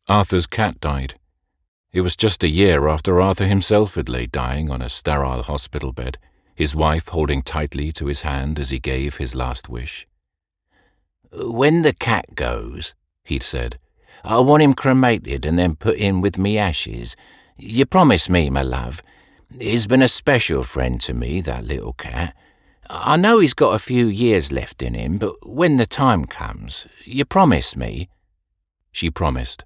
Arthur's cat died. It was just a year after Arthur himself had laid dying on a sterile hospital bed, his wife holding tightly to his hand as he gave his last wish. "When the cat goes," he'd said, "I want him cremated and then put in with me ashes. You promise me, my love. He's been a special friend to me, that little cat. I know he's got a few years left in him, but when the time comes, you promise me?" She promised.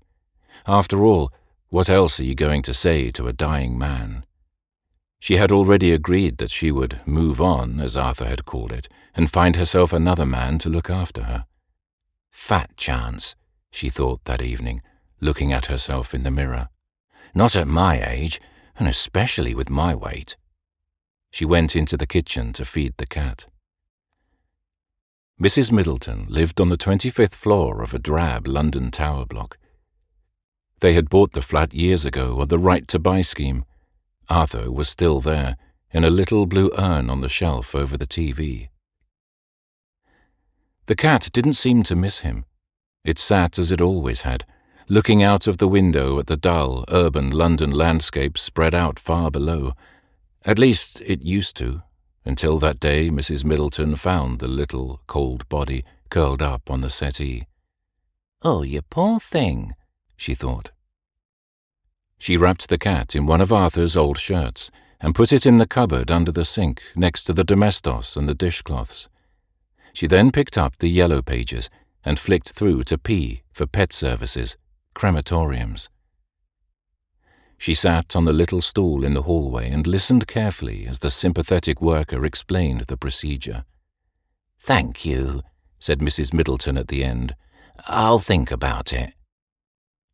After all, what else are you going to say to a dying man? She had already agreed that she would move on, as Arthur had called it, and find herself another man to look after her. Fat chance, she thought that evening, looking at herself in the mirror. Not at my age, and especially with my weight. She went into the kitchen to feed the cat. Mrs. Middleton lived on the 25th floor of a drab London tower block. They had bought the flat years ago on the right-to-buy scheme. Arthur was still there, in a little blue urn on the shelf over the TV. The cat didn't seem to miss him. It sat as it always had, looking out of the window at the dull, urban London landscape spread out far below. At least it used to, until that day Mrs. Middleton found the little, cold body curled up on the settee. "Oh, you poor thing," she thought. She wrapped the cat in one of Arthur's old shirts and put it in the cupboard under the sink next to the domestos and the dishcloths. She then picked up the yellow pages and flicked through to P for pet services, crematoriums. She sat on the little stool in the hallway and listened carefully as the sympathetic worker explained the procedure. "Thank you," said Mrs. Middleton at the end. "I'll think about it."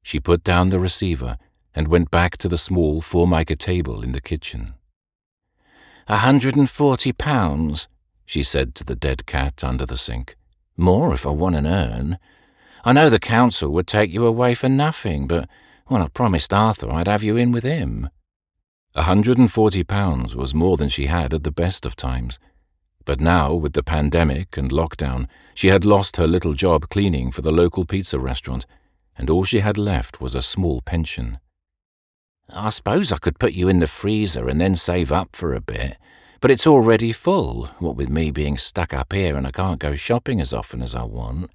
She put down the receiver and went back to the small formica table in the kitchen. £140, she said to the dead cat under the sink. "More if I want an urn. I know the council would take you away for nothing, but, well, I promised Arthur I'd have you in with him." £140 was more than she had at the best of times. But now, with the pandemic and lockdown, she had lost her little job cleaning for the local pizza restaurant, and all she had left was a small pension. "I suppose I could put you in the freezer and then save up for a bit, but it's already full, what with me being stuck up here and I can't go shopping as often as I want.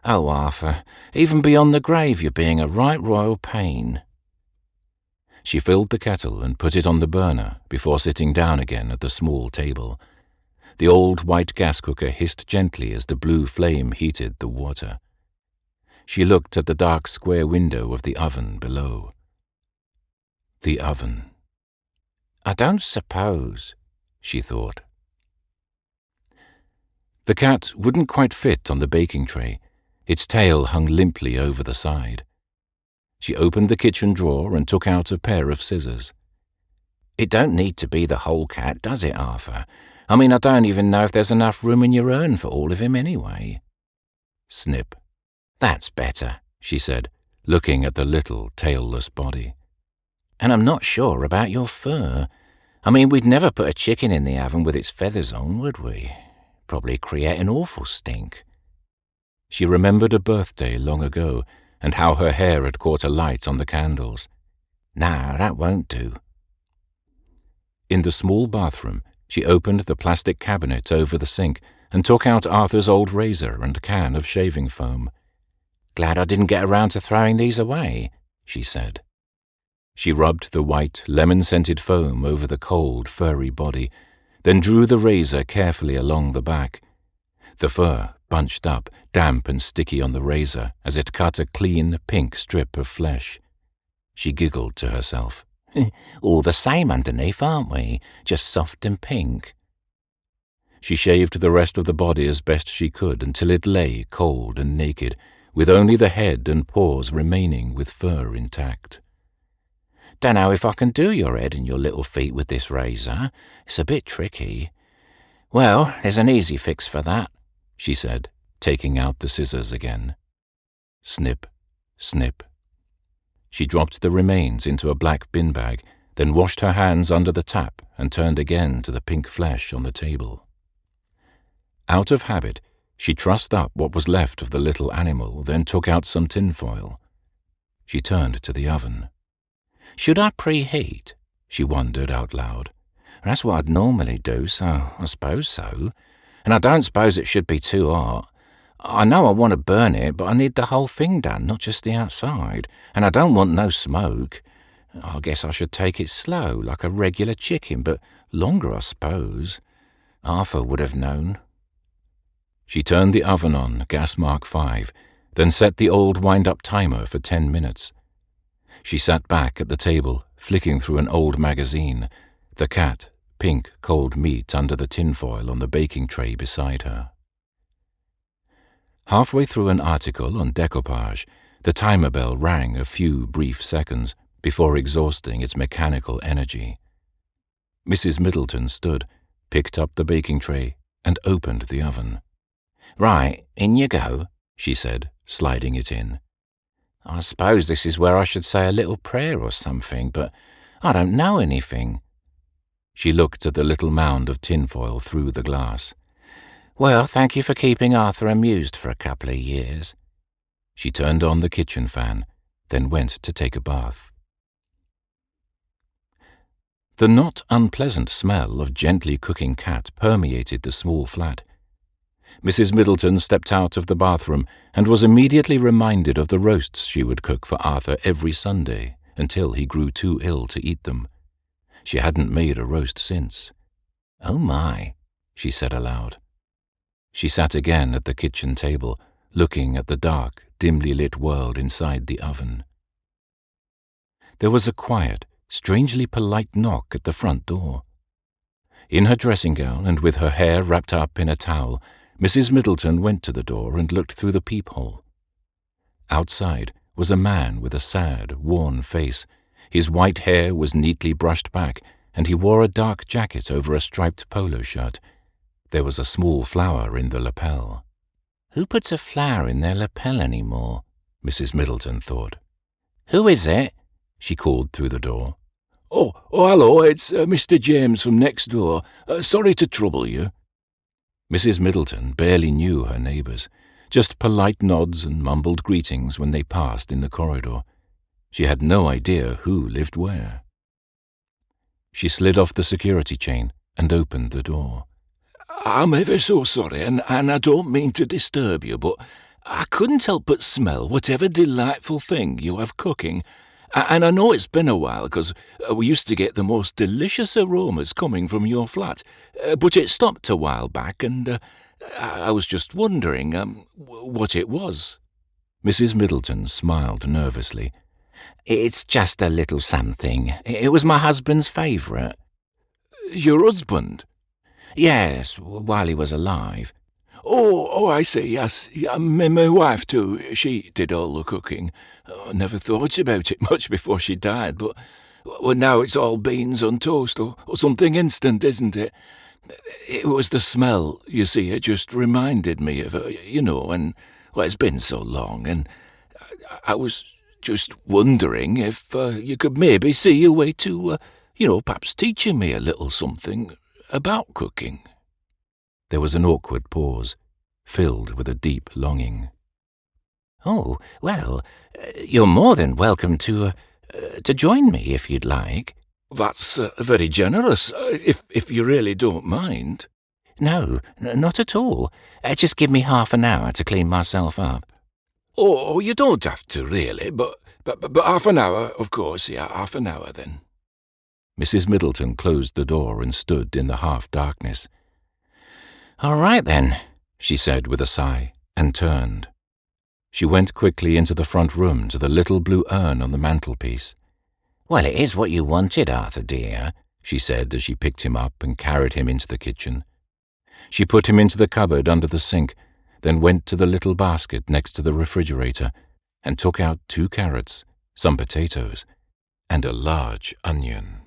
Oh, Arthur, even beyond the grave you're being a right royal pain." She filled the kettle and put it on the burner before sitting down again at the small table. The old white gas cooker hissed gently as the blue flame heated the water. She looked at the dark square window of the oven below. The oven. "I don't suppose," she thought. The cat wouldn't quite fit on the baking tray. Its tail hung limply over the side. She opened the kitchen drawer and took out a pair of scissors. "It don't need to be the whole cat, does it, Arthur? I mean, I don't even know if there's enough room in your urn for all of him anyway." Snip. "That's better," she said, looking at the little tailless body. "And I'm not sure about your fur. I mean, we'd never put a chicken in the oven with its feathers on, would we? Probably create an awful stink." She remembered a birthday long ago and how her hair had caught alight on the candles. "No, that won't do." In the small bathroom, she opened the plastic cabinet over the sink and took out Arthur's old razor and can of shaving foam. "Glad I didn't get around to throwing these away," she said. She rubbed the white, lemon-scented foam over the cold, furry body, then drew the razor carefully along the back. The fur bunched up, damp and sticky on the razor as it cut a clean, pink strip of flesh. She giggled to herself. "All the same underneath, aren't we? Just soft and pink." She shaved the rest of the body as best she could until it lay cold and naked, with only the head and paws remaining with fur intact. "Dunno if I can do your head and your little feet with this razor. It's a bit tricky." "Well, there's an easy fix for that," she said, taking out the scissors again. Snip, snip. She dropped the remains into a black bin bag, then washed her hands under the tap and turned again to the pink flesh on the table. Out of habit, she trussed up what was left of the little animal, then took out some tinfoil. She turned to the oven. "Should I preheat?" she wondered out loud. "That's what I'd normally do, so I suppose so. And I don't suppose it should be too hot. I know I want to burn it, but I need the whole thing done, not just the outside. And I don't want no smoke. I guess I should take it slow, like a regular chicken, but longer, I suppose. Arthur would have known." She turned the oven on, gas mark 5, then set the old wind-up timer for 10 minutes. She sat back at the table, flicking through an old magazine, the cat, pink, cold meat under the tinfoil on the baking tray beside her. Halfway through an article on decoupage, the timer bell rang a few brief seconds before exhausting its mechanical energy. Mrs. Middleton stood, picked up the baking tray, and opened the oven. "Right, in you go," she said, sliding it in. "I suppose this is where I should say a little prayer or something, but I don't know anything." She looked at the little mound of tinfoil through the glass. "Well, thank you for keeping Arthur amused for a couple of years." She turned on the kitchen fan, then went to take a bath. The not unpleasant smell of gently cooking cat permeated the small flat. Mrs. Middleton stepped out of the bathroom and was immediately reminded of the roasts she would cook for Arthur every Sunday until he grew too ill to eat them. She hadn't made a roast since. "Oh my," she said aloud. She sat again at the kitchen table, looking at the dark, dimly lit world inside the oven. There was a quiet, strangely polite knock at the front door. In her dressing gown and with her hair wrapped up in a towel, Mrs. Middleton went to the door and looked through the peephole. Outside was a man with a sad, worn face. His white hair was neatly brushed back, and he wore a dark jacket over a striped polo shirt. There was a small flower in the lapel. "Who puts a flower in their lapel anymore?" Mrs. Middleton thought. "Who is it?" she called through the door. Oh, hello, it's Mr. James from next door. Sorry to trouble you." Mrs. Middleton barely knew her neighbours, just polite nods and mumbled greetings when they passed in the corridor. She had no idea who lived where. She slid off the security chain and opened the door. "I'm ever so sorry, and I don't mean to disturb you, but I couldn't help but smell whatever delightful thing you have cooking. And I know it's been a while, because we used to get the most delicious aromas coming from your flat, but it stopped a while back, and I was just wondering what it was." Mrs. Middleton smiled nervously. "It's just a little something. It was my husband's favourite." "Your husband?" "Yes, while he was alive." Oh, I see, yes. Yeah, my wife too, she did all the cooking. I never thought about it much before she died, but now it's all beans on toast or something instant, isn't it? It was the smell, you see, it just reminded me of her, and it's been so long, and I was just wondering if you could maybe see your way to, perhaps teaching me a little something about cooking." There was an awkward pause, filled with a deep longing. "Oh, well, you're more than welcome to join me if you'd like." "That's very generous, if you really don't mind." "No, not at all. Just give me half an hour to clean myself up." "Oh, you don't have to really, but half an hour, of course, yeah, half an hour then." Mrs. Middleton closed the door and stood in the half-darkness. "All right, then," she said with a sigh, and turned. She went quickly into the front room to the little blue urn on the mantelpiece. "Well, it is what you wanted, Arthur, dear," she said as she picked him up and carried him into the kitchen. She put him into the cupboard under the sink, then went to the little basket next to the refrigerator and took out 2 carrots, some potatoes, and a large onion.